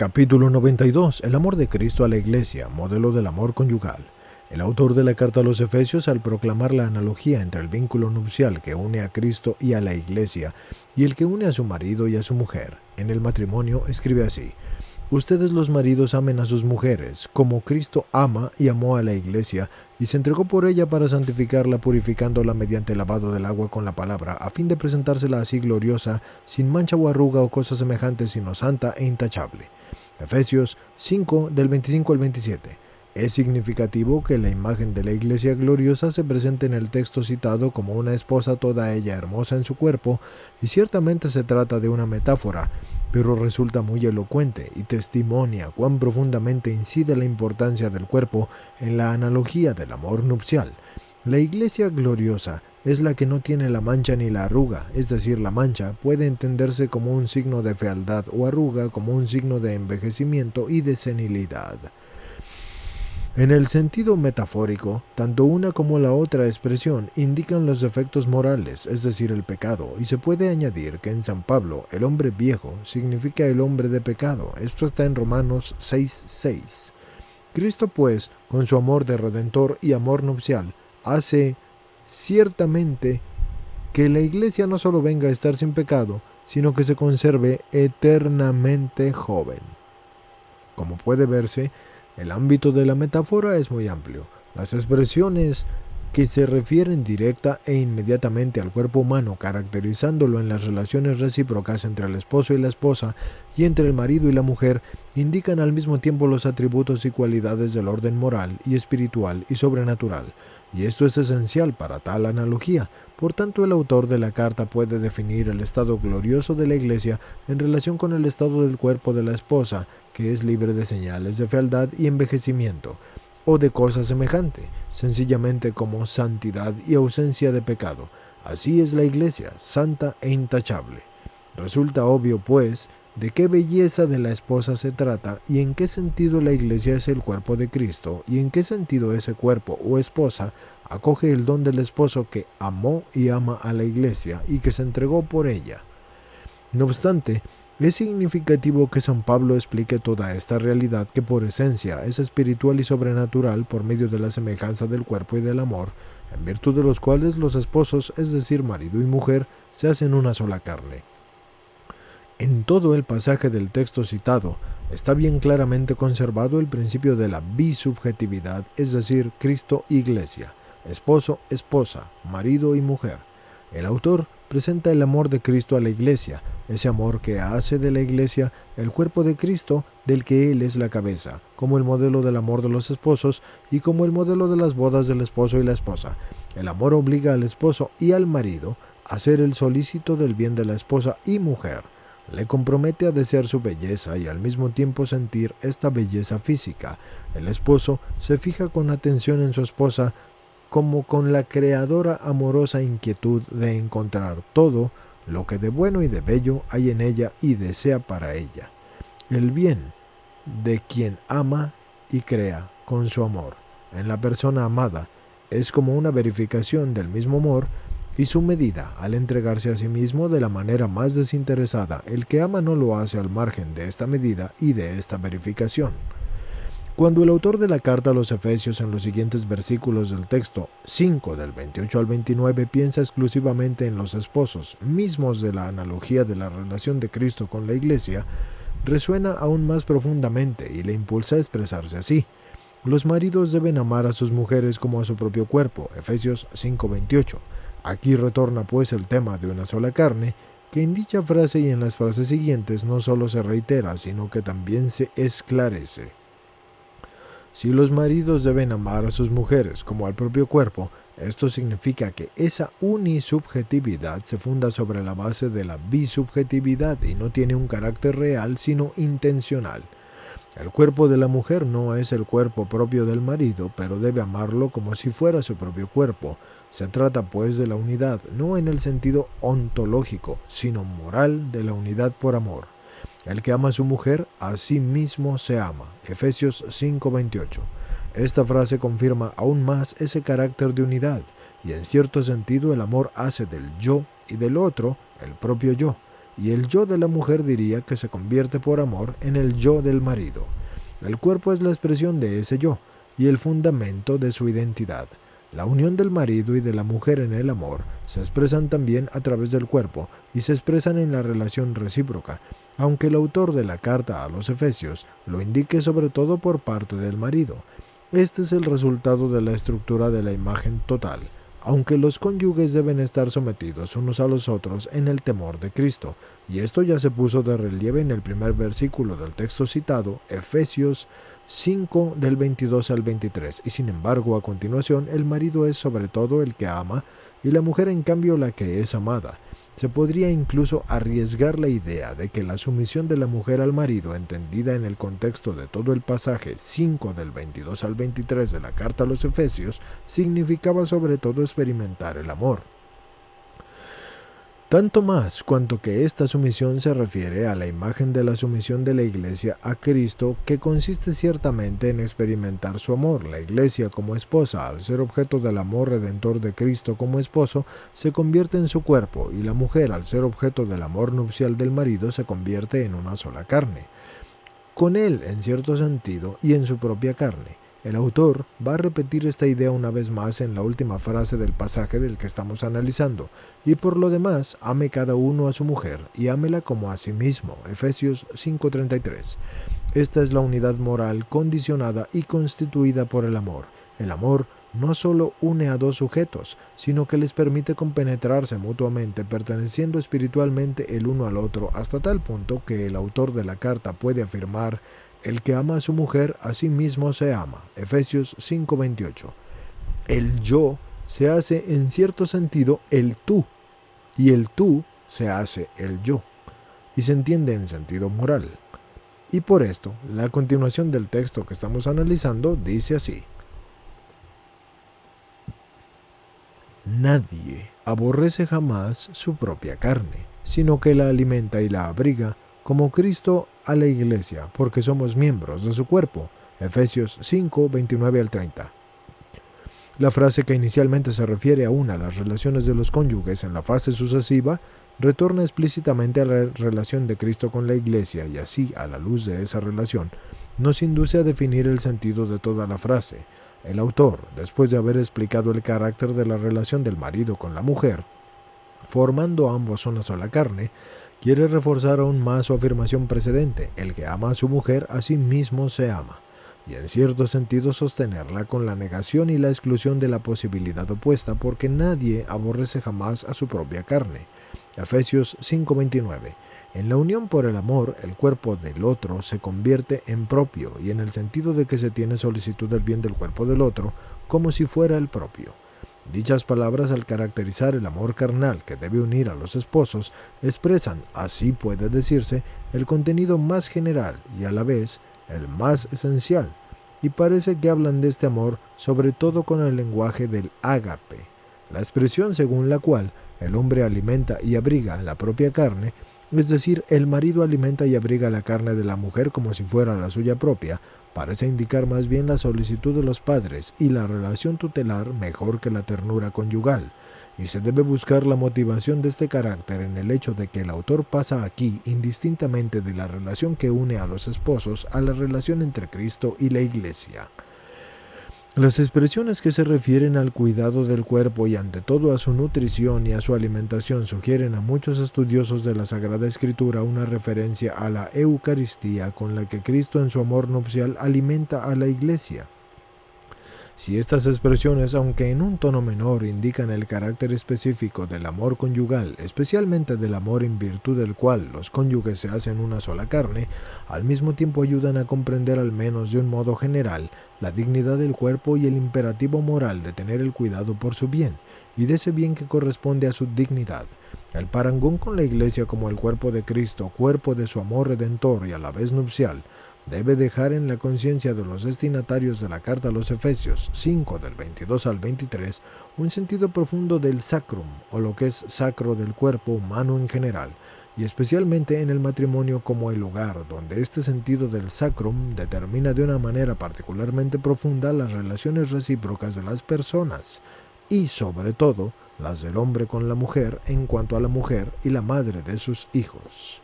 Capítulo 92. El amor de Cristo a la Iglesia, modelo del amor conyugal. El autor de la carta a los Efesios, al proclamar la analogía entre el vínculo nupcial que une a Cristo y a la Iglesia y el que une a su marido y a su mujer, en el matrimonio escribe así: Ustedes los maridos amen a sus mujeres, como Cristo ama y amó a la Iglesia, y se entregó por ella para santificarla, purificándola mediante el lavado del agua con la palabra, a fin de presentársela así gloriosa, sin mancha o arruga o cosa semejante, sino santa e intachable. Efesios 5, del 25 al 27. Es significativo que la imagen de la Iglesia gloriosa se presente en el texto citado como una esposa toda ella hermosa en su cuerpo, y ciertamente se trata de una metáfora, pero resulta muy elocuente y testimonia cuán profundamente incide la importancia del cuerpo en la analogía del amor nupcial. La Iglesia gloriosa es la que no tiene la mancha ni la arruga, es decir, la mancha puede entenderse como un signo de fealdad o arruga como un signo de envejecimiento y de senilidad. En el sentido metafórico, tanto una como la otra expresión indican los defectos morales, es decir, el pecado, y se puede añadir que en San Pablo el hombre viejo significa el hombre de pecado. Esto está en Romanos 6:6. Cristo, pues, con su amor de redentor y amor nupcial, hace ciertamente que la Iglesia no solo venga a estar sin pecado, sino que se conserve eternamente joven. Como puede verse, el ámbito de la metáfora es muy amplio. Las expresiones que se refieren directa e inmediatamente al cuerpo humano, caracterizándolo en las relaciones recíprocas entre el esposo y la esposa y entre el marido y la mujer, indican al mismo tiempo los atributos y cualidades del orden moral y espiritual y sobrenatural, y esto es esencial para tal analogía. Por tanto, el autor de la carta puede definir el estado glorioso de la Iglesia en relación con el estado del cuerpo de la esposa, que es libre de señales de fealdad y envejecimiento, o de cosa semejante, sencillamente como santidad y ausencia de pecado. Así es la Iglesia, santa e intachable. Resulta obvio, pues, de qué belleza de la esposa se trata y en qué sentido la Iglesia es el cuerpo de Cristo y en qué sentido ese cuerpo o esposa acoge el don del esposo que amó y ama a la Iglesia y que se entregó por ella. No obstante, es significativo que San Pablo explique toda esta realidad que por esencia es espiritual y sobrenatural por medio de la semejanza del cuerpo y del amor, en virtud de los cuales los esposos, es decir, marido y mujer, se hacen una sola carne. En todo el pasaje del texto citado está bien claramente conservado el principio de la bisubjetividad, es decir, Cristo-Iglesia, esposo-esposa, marido y mujer. El autor presenta el amor de Cristo a la Iglesia, ese amor que hace de la Iglesia el cuerpo de Cristo del que Él es la cabeza, como el modelo del amor de los esposos y como el modelo de las bodas del esposo y la esposa. El amor obliga al esposo y al marido a ser el solícito del bien de la esposa y mujer. Le compromete a desear su belleza y al mismo tiempo sentir esta belleza física. El esposo se fija con atención en su esposa como con la creadora amorosa inquietud de encontrar todo lo que de bueno y de bello hay en ella y desea para ella. El bien de quien ama y crea con su amor en la persona amada es como una verificación del mismo amor y su medida al entregarse a sí mismo de la manera más desinteresada. El que ama no lo hace al margen de esta medida y de esta verificación. Cuando el autor de la carta a los Efesios en los siguientes versículos del texto 5 del 28 al 29 piensa exclusivamente en los esposos mismos de la analogía de la relación de Cristo con la Iglesia, resuena aún más profundamente y le impulsa a expresarse así: los maridos deben amar a sus mujeres como a su propio cuerpo, Efesios 5:28. Aquí retorna pues el tema de una sola carne, que en dicha frase y en las frases siguientes no solo se reitera, sino que también se esclarece. Si los maridos deben amar a sus mujeres como al propio cuerpo, esto significa que esa unisubjetividad se funda sobre la base de la bisubjetividad y no tiene un carácter real sino intencional. El cuerpo de la mujer no es el cuerpo propio del marido, pero debe amarlo como si fuera su propio cuerpo. Se trata pues de la unidad, no en el sentido ontológico, sino moral de la unidad por amor. El que ama a su mujer, a sí mismo se ama. Efesios 5:28. Esta frase confirma aún más ese carácter de unidad, y en cierto sentido el amor hace del yo y del otro el propio yo. y el yo de la mujer diría que se convierte por amor en el yo del marido. El cuerpo es la expresión de ese yo y el fundamento de su identidad. La unión del marido y de la mujer en el amor se expresan también a través del cuerpo y se expresan en la relación recíproca, aunque el autor de la carta a los Efesios lo indique sobre todo por parte del marido. Este es el resultado de la estructura de la imagen total, aunque los cónyuges deben estar sometidos unos a los otros en el temor de Cristo, y esto ya se puso de relieve en el primer versículo del texto citado, Efesios 5 del 22 al 23, y sin embargo a continuación el marido es sobre todo el que ama y la mujer en cambio la que es amada. Se podría incluso arriesgar la idea de que la sumisión de la mujer al marido, entendida en el contexto de todo el pasaje 5 del 22 al 23 de la carta a los Efesios, significaba sobre todo experimentar el amor. Tanto más cuanto que esta sumisión se refiere a la imagen de la sumisión de la Iglesia a Cristo, que consiste ciertamente en experimentar su amor. La Iglesia como esposa, al ser objeto del amor redentor de Cristo como esposo, se convierte en su cuerpo, y la mujer, al ser objeto del amor nupcial del marido, se convierte en una sola carne, con él en cierto sentido y en su propia carne. El autor va a repetir esta idea una vez más en la última frase del pasaje del que estamos analizando, y por lo demás, ame cada uno a su mujer y ámela como a sí mismo, Efesios 5:33. Esta es la unidad moral condicionada y constituida por el amor. El amor no solo une a dos sujetos, sino que les permite compenetrarse mutuamente, perteneciendo espiritualmente el uno al otro, hasta tal punto que el autor de la carta puede afirmar: el que ama a su mujer, a sí mismo se ama. Efesios 5:28. El yo se hace en cierto sentido el tú, y el tú se hace el yo, y se entiende en sentido moral. Y por esto, la continuación del texto que estamos analizando dice así: nadie aborrece jamás su propia carne, sino que la alimenta y la abriga, como Cristo a la Iglesia, porque somos miembros de su cuerpo. Efesios 5, 29 al 30. La frase, que inicialmente se refiere aún a las relaciones de los cónyuges en la fase sucesiva, retorna explícitamente a la relación de Cristo con la Iglesia, y así, a la luz de esa relación, nos induce a definir el sentido de toda la frase. El autor, después de haber explicado el carácter de la relación del marido con la mujer, formando ambos una sola carne, quiere reforzar aún más su afirmación precedente: el que ama a su mujer, a sí mismo se ama, y en cierto sentido sostenerla con la negación y la exclusión de la posibilidad opuesta, porque nadie aborrece jamás a su propia carne. Efesios 5:29. En la unión por el amor, el cuerpo del otro se convierte en propio, y en el sentido de que se tiene solicitud del bien del cuerpo del otro, como si fuera el propio. Dichas palabras, al caracterizar el amor carnal que debe unir a los esposos, expresan, así puede decirse, el contenido más general y a la vez el más esencial, y parece que hablan de este amor sobre todo con el lenguaje del ágape, la expresión según la cual el hombre alimenta y abriga la propia carne, es decir, el marido alimenta y abriga la carne de la mujer como si fuera la suya propia, parece indicar más bien la solicitud de los padres y la relación tutelar mejor que la ternura conyugal, y se debe buscar la motivación de este carácter en el hecho de que el autor pasa aquí indistintamente de la relación que une a los esposos a la relación entre Cristo y la Iglesia. Las expresiones que se refieren al cuidado del cuerpo y ante todo a su nutrición y a su alimentación sugieren a muchos estudiosos de la Sagrada Escritura una referencia a la Eucaristía con la que Cristo en su amor nupcial alimenta a la Iglesia. Si estas expresiones, aunque en un tono menor, indican el carácter específico del amor conyugal, especialmente del amor en virtud del cual los cónyuges se hacen una sola carne, al mismo tiempo ayudan a comprender al menos de un modo general la dignidad del cuerpo y el imperativo moral de tener el cuidado por su bien, y de ese bien que corresponde a su dignidad. El parangón con la Iglesia como el cuerpo de Cristo, cuerpo de su amor redentor y a la vez nupcial, debe dejar en la conciencia de los destinatarios de la carta a los Efesios 5 del 22 al 23 un sentido profundo del sacrum, o lo que es sacro del cuerpo humano en general, y especialmente en el matrimonio como el lugar donde este sentido del sacrum determina de una manera particularmente profunda las relaciones recíprocas de las personas y, sobre todo, las del hombre con la mujer en cuanto a la mujer y la madre de sus hijos.